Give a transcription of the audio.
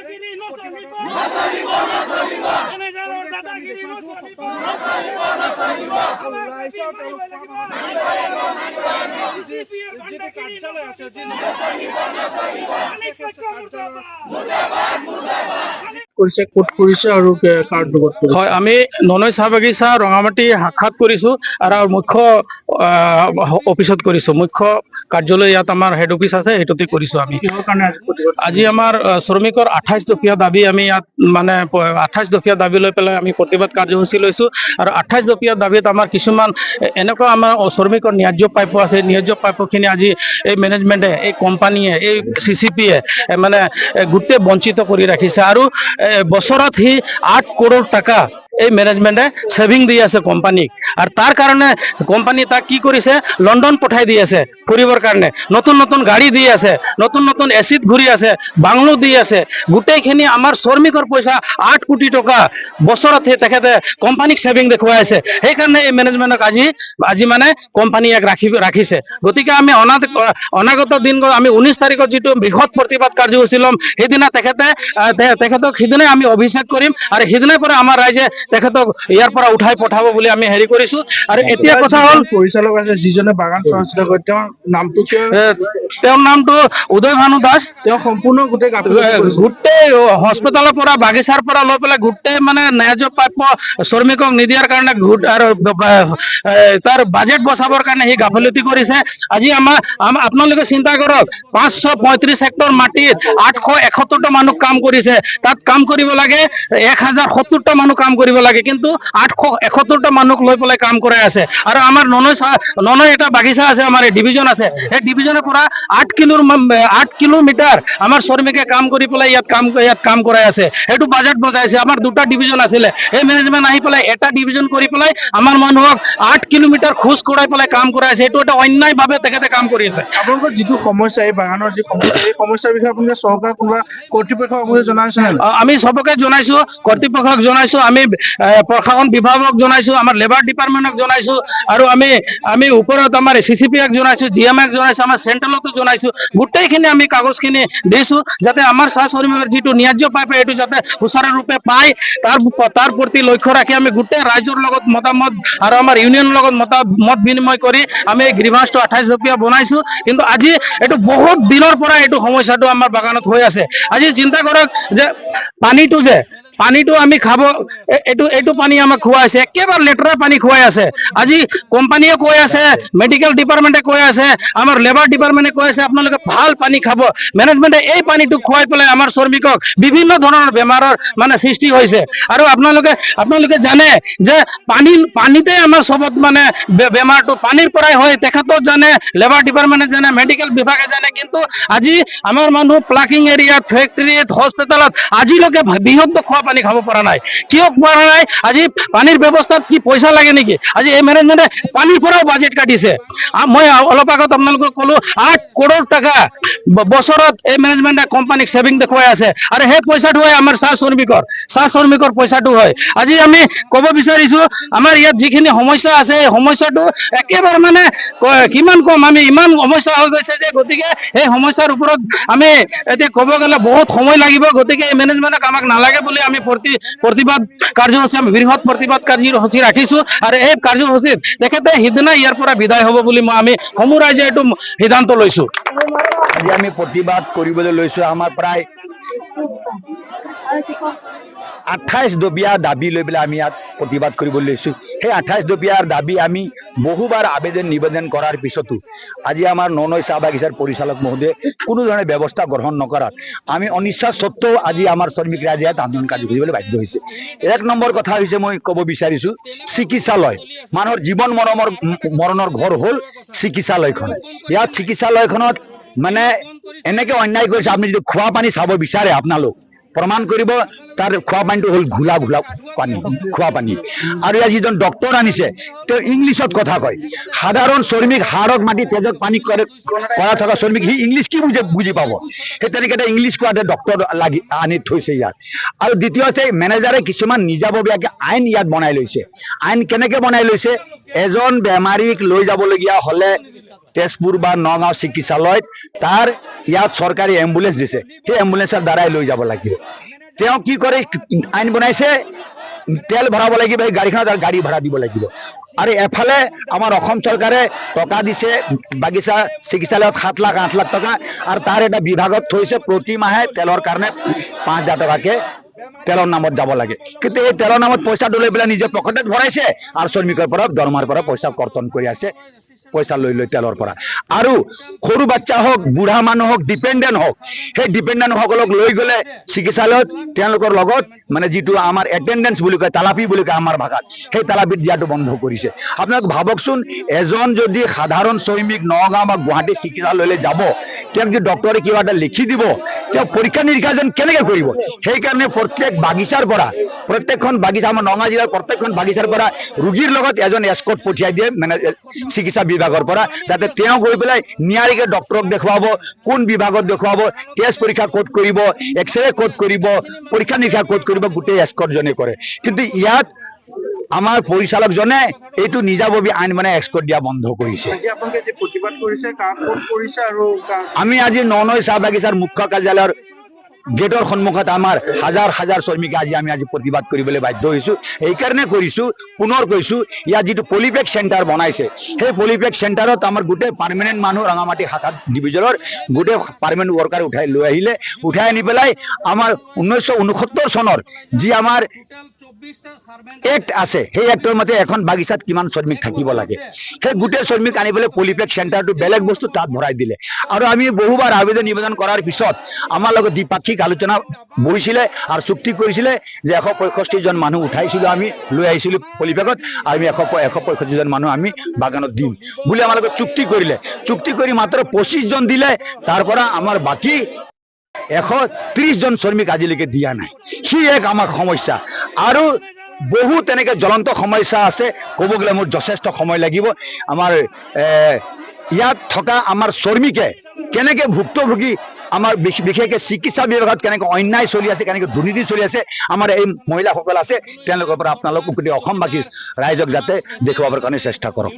দাদাগিৰি নচলিব মেনেজাৰৰ দাদাগিৰি নচলিব যিটো কাৰ্যালয় আছে কৰিছে ক'ত কৰিছে আৰু কাৰ লগত কৰিছে? হয়, আমি ননৈ চাহ বাগিচা ৰঙামাটি শাখাত কৰিছোঁ আৰু মুখ্য অফিচত কৰিছোঁ। মুখ্য কাৰ্যালয় ইয়াত আমাৰ হেড অফিচ আছে, সেইটোতে কৰিছোঁ আমি। কিহৰ কাৰণে আজি প্ৰতিবাদ? আজি আমাৰ শ্ৰমিকৰ 28 দফীয়া দাবী আমি ইয়াত মানে 28 দফীয়া দাবী লৈ পেলাই আমি প্ৰতিবাদ কাৰ্যসূচী লৈছোঁ। আৰু 28 দফীয়া দাবীত আমাৰ কিছুমান এনেকুৱা আমাৰ শ্ৰমিকৰ ন্যায্য প্ৰাপ্য আছে। ন্যায্য প্ৰাপ্যখিনি আজি এই মেনেজমেণ্টে, এই কোম্পানীয়ে, এই CCPয়ে মানে গোটেই বঞ্চিত কৰি ৰাখিছে। আৰু বছৰত সি 8 কৰোৰ টকা এই মেনেজমেণ্টে ছেভিং দি আছে কোম্পানীক। আৰু তাৰ কাৰণে কোম্পানী তাক কি কৰিছে, লণ্ডন পঠাই দি আছে ফুৰিবৰ কাৰণে। নতুন নতুন গাড়ী দি আছে, নতুন নতুন এচিত ঘূৰি আছে, বাংলো দি আছে। গোটেইখিনি আমাৰ শ্ৰমিকৰ পইচা 8 কোটি টকা বছৰত তেখেতে কোম্পানীক ছেভিং দেখুৱাই আছে। সেইকাৰণে এই মেনেজমেণ্টক আজি মানে কোম্পানীয়ে ৰাখিছে। গতিকে আমি অনাগত দিন আমি 19 তাৰিখত যিটো বৃহৎ প্ৰতিবাদ কাৰ্যসূচী ল'ম, সেইদিনা তেখেতক সিদিনাই আমি অভিষেক কৰিম। আৰু সিদিনাৰ পৰা আমাৰ ৰাইজে তেখেতক ইয়াৰ পৰা উঠাই পঠাব বুলি আমি হেৰি কৰিছোঁ। আৰু এতিয়া কথা হ'ল, পৰিচালক আছে যিজনে বাগান চোৱা কৰে, তেওঁৰ নামটো তেওঁৰ নামটো উদয় ভানু দাস। তেওঁ সম্পূৰ্ণ গোটেই গোটেই হস্পিটালৰ পৰা, বাগিচাৰ পৰা লৈ পেলাই গোটেই মানে ন্যায্য প্ৰাপ্য শ্ৰমিকক নিদিয়াৰ কাৰণে আৰু তাৰ বাজেট বচাবৰ কাৰণে সি গাফিলতি কৰিছে। আজি আপোনালোকে চিন্তা কৰক, 535 হেক্টৰ মাটিত 871টা মানুহ কাম কৰিছে। তাত কাম কৰিব লাগে 1070টা মানুহ কাম কৰিব লাগে, কিন্তু 871টা মানুহক লৈ পেলাই কাম কৰাই আছে। আৰু আমাৰ ননৈ এটা বাগিচা আছে, আমাৰ ডিভিজন আছে। সেই ডিভিজনৰ পৰা 8 কিলোমিটাৰ আমাৰ শ্ৰমিকে কাম কৰি পেলাই ইয়াত কাম কৰাই আছে। সেইটো বাজেট বজাইছে। আমাৰ 2টা ডিভিজন আছিলে, এই মেনেজমেণ্ট আহি পেলাই এটা ডিভিজন কৰি পেলাই আমাৰ মানুহক 8 কিলোমিটাৰ খোজ কৰাই পেলাই কাম কৰাই আছে। এইটো এটা অন্যায়ভাৱে তেখেতে কাম কৰি আছে। আপোনালোকৰ যিটো সমস্যা, এই বাগানৰ যি সমস্যা, এই সমস্যাৰ বিষয়ে আপোনালোকে চৰকাৰ কোনোবা কৰ্তৃপক্ষক জনাইছে নে? আমি চবকে জনাইছোঁ, কৰ্তৃপক্ষক জনাইছোঁ, আমি প্ৰশাসন বিভাগক জনাইছোঁ, আমাৰ লেবাৰ ডিপাৰ্টমেণ্টক জনাইছোঁ, আৰু আমি ওপৰত আমাৰ CCPক জনাইছোঁ, GMক জনাইছোঁ, আমাৰ চেণ্ট্ৰেলতো জনাইছোঁ। গোটেইখিনি আমি কাগজখিনি দিছোঁ, যাতে আমাৰ চাহ শ্ৰমিকৰ যিটো ন্যায্য প্ৰাপ্য এইটো যাতে সুচাৰুৰূপে পায়, তাৰ প্ৰতি লক্ষ্য ৰাখি আমি গোটেই ৰাইজৰ লগত মতামত আৰু আমাৰ ইউনিয়নৰ লগত মত বিনিময় কৰি আমি এই গ্ৰিভান্সটো 28 দফীয়া বনাইছোঁ। কিন্তু আজি এইটো বহুত দিনৰ পৰা এইটো সমস্যাটো আমাৰ বাগানত হৈ আছে। আজি চিন্তা কৰক যে পানীটো আমি খাব, এইটো পানী আমাক খুৱাইছে, একেবাৰে লেতেৰা পানী খুৱাই আছে। আজি কোম্পানীয়ে কৈ আছে, মেডিকেল ডিপাৰ্টমেণ্টে কৈ আছে, আমাৰ লেবাৰ ডিপাৰ্টমেণ্টে কৈ আছে আপোনালোকে ভাল পানী খাব। মেনেজমেণ্টে এই পানীটো খুৱাই পেলাই আমাৰ শ্ৰমিকক বিভিন্ন ধৰণৰ বেমাৰৰ মানে সৃষ্টি হৈছে। আৰু আপোনালোকে জানে যে পানীতে আমাৰ চবত মানে বেমাৰটো পানীৰ পৰাই হয়। তেখেতক জানে, লেবাৰ ডিপাৰ্টমেণ্টে জানে, মেডিকেল বিভাগে জানে। কিন্তু আজি আমাৰ মানুহ প্লাকিং এৰিয়াত, ফেক্টৰীত, হস্পিটেলত আজিলৈকে বিশুদ্ধ খোৱা পানী খাব পৰা নাই। কিয় পৰা নাই? আজি পানীৰ ব্যৱস্থাত কি পইচা লাগে নেকি? আজি এই মেনেজমেণ্টে পানীৰ পৰাও বাজেট কাটিছে। মই অলপ আগত আপোনালোকক ক'লো 8 কৰোৰ টকা বছৰত এই মেনেজমেণ্টে কোম্পানীক ছেভিং দেখুৱাই আছে। আৰু সেই পইচাটো হয় আমাৰ চাহ শ্ৰমিকৰ পইচাটো হয়। আজি আমি ক'ব বিচাৰিছোঁ, আমাৰ ইয়াত যিখিনি সমস্যা আছে, এই সমস্যাটো একেবাৰে মানে কিমান কম, আমি ইমান সমস্যা হৈ গৈছে যে, গতিকে এই সমস্যাৰ ওপৰত আমি এতিয়া ক'ব গ'লে বহুত সময় লাগিব। গতিকে এই মেনেজমেণ্টক আমাক নালাগে বুলি আমি প্ৰতিবাদ কাৰ্যসূচী, আমি বৃহৎ প্ৰতিবাদ কাৰ্যসূচী ৰাখিছোঁ। আৰু এই কাৰ্যসূচীত তেখেতে সিদিনা ইয়াৰ পৰা বিদায় হ'ব বুলি আমি সমূহ ৰাইজে এইটো সিদ্ধান্ত লৈছোঁ। আজি আমি প্ৰতিবাদ কৰিবলৈ লৈছোঁ। আমাৰ প্ৰায় 28 দফীয়া দাবী লৈ পেলাই আমি ইয়াত প্ৰতিবাদ কৰিবলৈ লৈছোঁ। সেই 28 দফীয়াৰ দাবী আমি বহুবাৰ নিবেদন কৰাৰ পিছতো আজি আমাৰ ননৈ চাহ বাগিচাৰ পৰিচালক মহোদয়ে কোনো ধৰণৰ ব্যৱস্থা গ্ৰহণ নকৰাত আমি অনিচ্ছা সত্ত্বেও আজি আমাৰ শ্ৰমিক ৰাইজে ইয়াত আন্দোলন কাৰ্যসূচী কৰিবলৈ বাধ্য হৈছে। 1 নম্বৰ কথা হৈছে, মই ক'ব বিচাৰিছোঁ, চিকিৎসালয়, মানুহৰ জীৱন মৰণৰ ঘৰ হ'ল চিকিৎসালয়খন। ইয়াত চিকিৎসালয়খনত মানে এনেকে অন্যায় কৰিছে। আপুনি যদি খোৱা পানী চাব বিচাৰে, আপোনালোক প্ৰমাণ কৰিব, তাৰ খোৱা পানীটো হ'ল ঘোলা পানী, খোৱা পানী। আৰু ইয়াত যিজন ডক্টৰ আনিছে, তেওঁ ইংলিছত কথা কয়। সাধাৰণ শ্ৰমিক, হাড়ক মাটি তেজত পানী কৰা থকা শ্ৰমিক, সি ইংলিছ কি বুজি পাব? সেই তেনেকৈ এটা ইংলিছ কোৱাতে ডক্টৰ আনি থৈছে ইয়াত। আৰু দ্বিতীয় হৈছে, মেনেজাৰে কিছুমান নিজাববীয়াকৈ আইন ইয়াত বনাই লৈছে। আইন কেনেকৈ বনাই লৈছে? এজন বেমাৰীক লৈ যাবলগীয়া হ'লে তেজপুৰ বা নগাঁও চিকিৎসালয়ত তাৰ ইয়াত চৰকাৰী এম্বুলেন্স দিছে, সেই এম্বুলেন্সৰ দ্বাৰাই লৈ যাব লাগিব। তেওঁ কি কৰে, আইন বনাইছে তেল ভৰাব লাগিব, সেই গাড়ীখনত আৰু গাড়ী ভাড়া দিব লাগিব। আৰু এফালে আমাৰ অসম চৰকাৰে টকা দিছে বাগিচা চিকিৎসালয়ত 7 লাখ 8 লাখ টকা, আৰু তাৰ এটা বিভাগত থৈছে প্ৰতি মাহে তেলৰ কাৰণে 5,000 টকাকে তেলৰ নামত যাব লাগে। কিন্তু এই তেলৰ নামত পইচাটো লৈ পেলাই নিজে পকেটত ভৰাইছে আৰু শ্ৰমিকৰ পৰা দৰমাৰ পৰা পইচা কৰ্তন কৰি আছে, পইচা লৈ লৈ তেলৰ পৰা। আৰু সৰু বাচ্চা হওক, বুঢ়া মানুহ হওক, ডিপেণ্ডেণ্ট হওক, সেই ডিপেণ্ডেণ্ট সকলক লৈ গ'লে চিকিৎসালয়ত তেওঁলোকৰ লগত মানে যিটো আমাৰ এটেণ্ডেঞ্চ বুলি কয়, তালাপি বুলি কয় আমাৰ ভাষাত, সেই তালাপিত দিয়াটো বন্ধ কৰিছে। আপোনালোক ভাবকচোন, এজন যদি সাধাৰণ শ্ৰমিক নগাঁও বা গুৱাহাটী চিকিৎসালয়লৈ যাব, তেওঁক যদি ডক্টৰে কিবা এটা লিখি দিব, তেওঁ পৰীক্ষা নিৰীক্ষা যেন কেনেকৈ কৰিব? সেইকাৰণে প্ৰত্যেক বাগিচাৰ পৰা, প্ৰত্যেকখন বাগিচা, আমাৰ নগাঁও জিলাৰ প্ৰত্যেকখন বাগিচাৰ পৰা ৰোগীৰ লগত এজন এস্কৰ্ট পঠিয়াই দিয়ে, মানে চিকিৎসা বিভাগৰ পৰা, যাতে তেওঁ গৈ পেলাই নিয়াৰিকে ডক্টৰক দেখুৱাব, কোন বিভাগত দেখুৱাব, টেষ্ট পৰীক্ষা ক'ত কৰিব, এক্সৰে ক'ত কৰিব, পৰীক্ষা নিৰীক্ষা ক'ত কৰিব, গোটেই এস্কৰ্টজনে কৰে। কিন্তু ইয়াত আমাৰ পৰিচালকজনে এইটো নিজাববী আইন মানে এস্কৰ্ট দিয়া বন্ধ কৰিছে। আমি আজি ননৈ চাহ বাগিচাৰ মুখ্য কাৰ্যালয়ৰ গেটৰ সন্মুখত আমাৰ হাজাৰ হাজাৰ শ্ৰমিকে আমি আজি প্ৰতিবাদ কৰিবলৈ বাধ্য হৈছো। এইকাৰণে কৰিছো, পুনৰ কৈছো, ইয়াত যিটো পলিপেক চেণ্টাৰ বনাইছে, সেই পলিপেক চেণ্টাৰত আমাৰ গোটেই পাৰ্মানেণ্ট মানুহ ৰঙামাটি শাখা ডিভিজনৰ গোটেই পাৰ্মানেণ্ট ৱৰ্কাৰ লৈ আহিলে, উঠাই আনি পেলাই আমাৰ 1969 চনৰ যি আমাৰ এক্ট আছে, সেই এক্টৰ মতে এখন বাগিচাত কিমান শ্ৰমিক থাকিব লাগে, সেই গোটেই শ্ৰমিক আনি পেলাই পলিপেক চেণ্টাৰটো বেলেগ বস্তু তাত ভৰাই দিলে। আৰু আমি বহুবাৰ আবেদন নিবেদন কৰাৰ পিছত আমাৰ লগত দ্বিপাক্ষিক আলোচনা বহিছিলে আৰু চুক্তি কৰিছিলে যে 165 জন মানুহ উঠাইছিলো, আমি লৈ আহিছিলো পলিপেকত, আমি 165 জন মানুহ আমি বাগানত দিম বুলি আমাৰ লগত চুক্তি কৰিলে। চুক্তি কৰি মাত্ৰ 25 জন দিলে, তাৰ পৰা আমাৰ বাকী 130 জন শ্ৰমিক আজিলৈকে দিয়া নাই। সি এক আমাৰ সমস্যা। আৰু বহু তেনেকে জ্বলন্ত সমস্যা আছে, ক'ব গ'লে মোৰ যথেষ্ট সময় লাগিব। আমাৰ ইয়াত থকা আমাৰ শ্ৰমিকে কেনেকে ভুক্তভোগী, আমাৰ বিশেষকৈ চিকিৎসা বিভাগত কেনেকৈ অন্যায় চলি আছে, কেনেকৈ দুৰ্নীতি চলি আছে, আমাৰ এই মহিলাসকল আছে, তেওঁলোকৰ পৰা আপোনালোক গোটেই অসমবাসী ৰাইজক যাতে দেখুৱাবৰ কাৰণে চেষ্টা কৰক।